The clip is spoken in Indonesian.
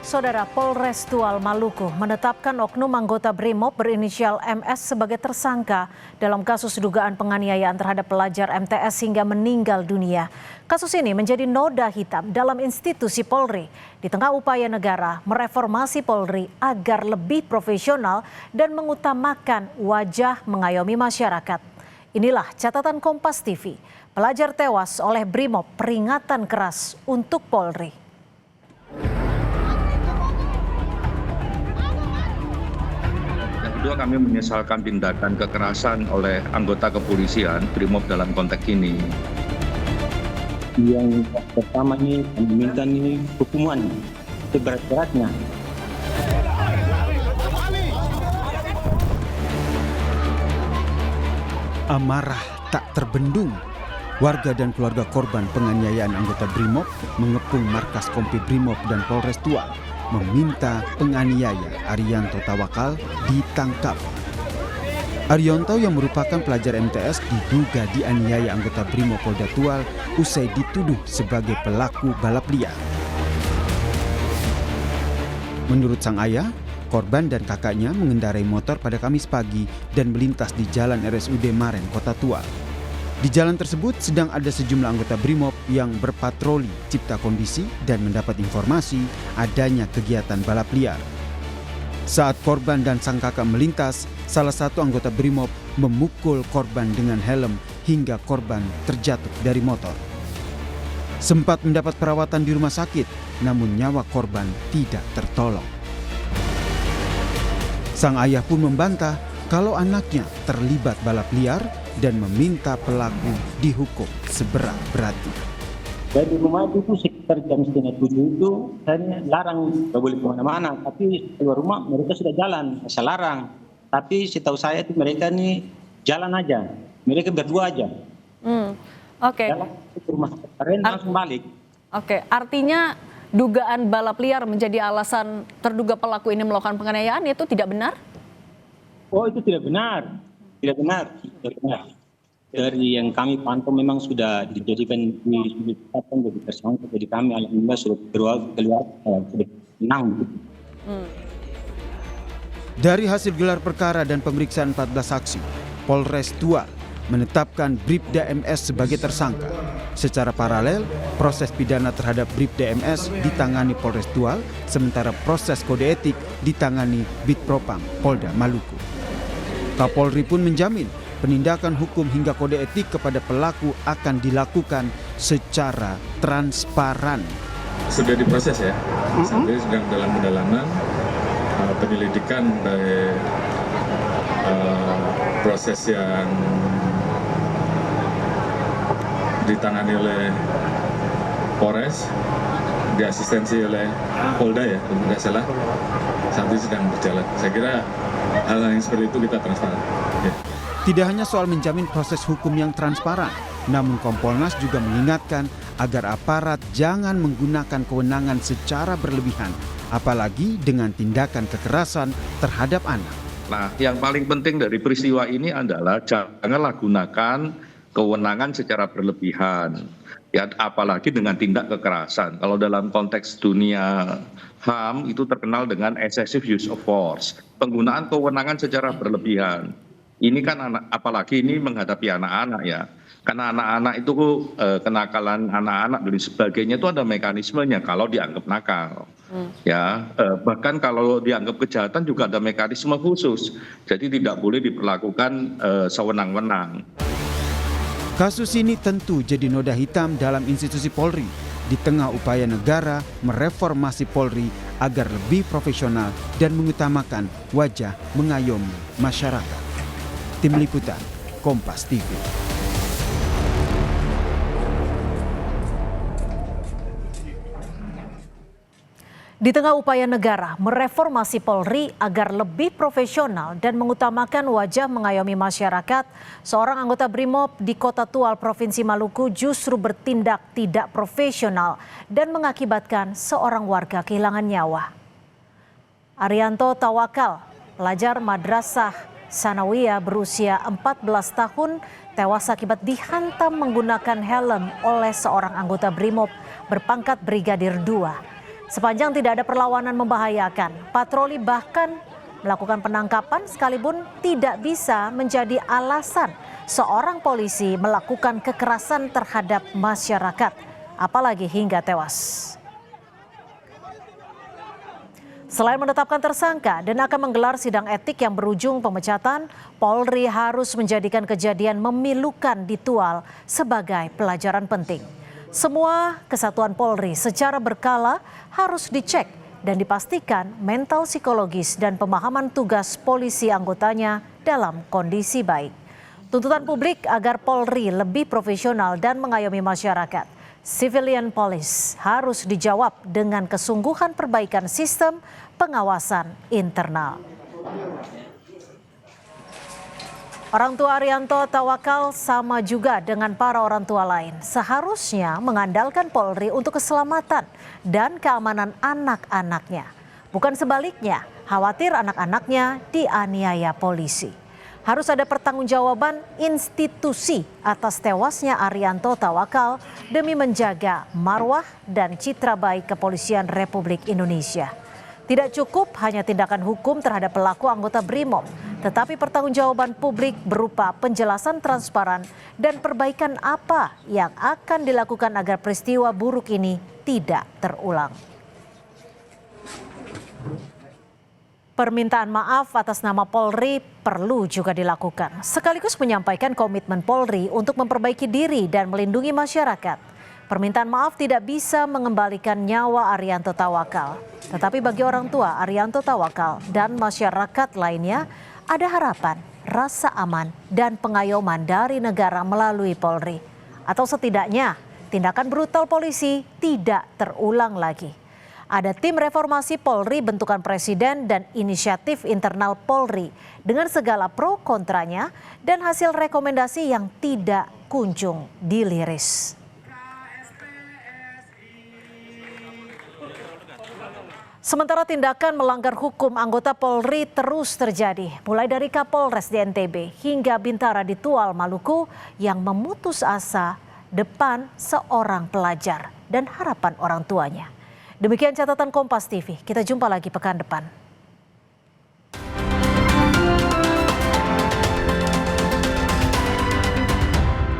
Saudara, Polres Tual Maluku menetapkan oknum anggota BRIMOB berinisial MS sebagai tersangka dalam kasus dugaan penganiayaan terhadap pelajar MTS hingga meninggal dunia. Kasus ini menjadi noda hitam dalam institusi Polri di tengah upaya negara mereformasi Polri agar lebih profesional dan mengutamakan wajah mengayomi masyarakat. Inilah catatan Kompas TV. Pelajar tewas oleh BRIMOB, peringatan keras untuk Polri. Kedua, kami menyesalkan tindakan kekerasan oleh anggota kepolisian BRIMOB dalam konteks ini. Yang pertama ini meminta hukuman seberat-beratnya. Amarah tak terbendung. Warga dan keluarga korban penganiayaan anggota BRIMOB mengepung markas Kompi BRIMOB dan Polres Tual, meminta penganiaya Arianto Tawakal ditangkap. Arianto yang merupakan pelajar MTS diduga dianiaya anggota BRIMOB Polda Tual usai dituduh sebagai pelaku balap liar. Menurut sang ayah, korban dan kakaknya mengendarai motor pada Kamis pagi dan melintas di Jalan RSUD Maren, Kota Tual. Di jalan tersebut sedang ada sejumlah anggota BRIMOB yang berpatroli cipta kondisi dan mendapat informasi adanya kegiatan balap liar. Saat korban dan sang kakak melintas, salah satu anggota BRIMOB memukul korban dengan helm hingga korban terjatuh dari motor. Sempat mendapat perawatan di rumah sakit, namun nyawa korban tidak tertolong. Sang ayah pun membantah kalau anaknya terlibat balap liar dan meminta pelaku dihukum seberat-beratnya. Dari rumah itu sekitar jam 6:30 itu saya larang, nggak boleh kemana-mana. Tapi keluar rumah mereka sudah jalan, saya larang. Tapi setahu saya itu mereka nih jalan aja, mereka berdua aja. Oke. Jalan ke rumah keren langsung balik. Oke, artinya dugaan balap liar menjadi alasan terduga pelaku ini melakukan penganiayaan itu tidak benar? Oh, itu tidak benar. Tidak benar. Dari yang kami pantau memang sudah dijadikan ditetapkan jadi tersangka. Jadi kami alhamdulillah sudah keluar sudah tenang. Dari hasil gelar perkara dan pemeriksaan 14 saksi, Polres Tual menetapkan Bribda MS sebagai tersangka. Secara paralel, proses pidana terhadap Bribda MS ditangani Polres Tual, sementara proses kode etik ditangani Bitpropam Polda Maluku. Kapolri pun menjamin penindakan hukum hingga kode etik kepada pelaku akan dilakukan secara transparan. Sudah diproses ya, sampai sedang dalam pendalaman penyelidikan dari proses yang ditangani oleh Polres, diasistensi oleh Polda ya, kalau tidak salah, saat ini sedang berjalan. Saya kira hal yang seperti itu kita transparan. Ya. Tidak hanya soal menjamin proses hukum yang transparan, namun Kompolnas juga mengingatkan agar aparat jangan menggunakan kewenangan secara berlebihan, apalagi dengan tindakan kekerasan terhadap anak. Nah, yang paling penting dari peristiwa ini adalah janganlah gunakan kewenangan secara berlebihan. Ya, apalagi dengan tindak kekerasan. Kalau dalam konteks dunia HAM itu terkenal dengan excessive use of force, penggunaan kewenangan secara berlebihan. Ini kan apalagi ini menghadapi anak-anak ya, karena anak-anak itu kenakalan anak-anak dan sebagainya itu ada mekanismenya kalau dianggap nakal. Ya, bahkan kalau dianggap kejahatan juga ada mekanisme khusus, jadi tidak boleh diperlakukan sewenang-wenang. Kasus ini tentu jadi noda hitam dalam institusi Polri di tengah upaya negara mereformasi Polri agar lebih profesional dan mengutamakan wajah mengayomi masyarakat. Tim Liputan, Kompas TV. Di tengah upaya negara mereformasi Polri agar lebih profesional dan mengutamakan wajah mengayomi masyarakat, seorang anggota BRIMOB di Kota Tual, Provinsi Maluku justru bertindak tidak profesional dan mengakibatkan seorang warga kehilangan nyawa. Arianto Tawakal, pelajar Madrasah Sanawiyah berusia 14 tahun, tewas akibat dihantam menggunakan helm oleh seorang anggota BRIMOB berpangkat Brigadir 2. Sepanjang tidak ada perlawanan membahayakan, patroli bahkan melakukan penangkapan sekalipun tidak bisa menjadi alasan seorang polisi melakukan kekerasan terhadap masyarakat, apalagi hingga tewas. Selain menetapkan tersangka dan akan menggelar sidang etik yang berujung pemecatan, Polri harus menjadikan kejadian memilukan di Tual sebagai pelajaran penting. Semua kesatuan Polri secara berkala harus dicek dan dipastikan mental psikologis dan pemahaman tugas polisi anggotanya dalam kondisi baik. Tuntutan publik agar Polri lebih profesional dan mengayomi masyarakat. Civilian Police harus dijawab dengan kesungguhan perbaikan sistem pengawasan internal. Orang tua Arianto Tawakal sama juga dengan para orang tua lain. Seharusnya mengandalkan Polri untuk keselamatan dan keamanan anak-anaknya. Bukan sebaliknya, khawatir anak-anaknya dianiaya polisi. Harus ada pertanggungjawaban institusi atas tewasnya Arianto Tawakal demi menjaga marwah dan citra baik Kepolisian Republik Indonesia. Tidak cukup hanya tindakan hukum terhadap pelaku anggota BRIMOB, tetapi pertanggungjawaban publik berupa penjelasan transparan dan perbaikan apa yang akan dilakukan agar peristiwa buruk ini tidak terulang. Permintaan maaf atas nama Polri perlu juga dilakukan, sekaligus menyampaikan komitmen Polri untuk memperbaiki diri dan melindungi masyarakat. Permintaan maaf tidak bisa mengembalikan nyawa Arianto Tawakal, tetapi bagi orang tua Arianto Tawakal dan masyarakat lainnya ada harapan, rasa aman, dan pengayoman dari negara melalui Polri. Atau setidaknya tindakan brutal polisi tidak terulang lagi. Ada tim reformasi Polri bentukan Presiden dan inisiatif internal Polri dengan segala pro kontranya dan hasil rekomendasi yang tidak kunjung diliris. Sementara tindakan melanggar hukum anggota Polri terus terjadi, mulai dari Kapolres di NTB hingga Bintara di Tual, Maluku yang memutus asa depan seorang pelajar dan harapan orang tuanya. Demikian catatan Kompas TV, kita jumpa lagi pekan depan.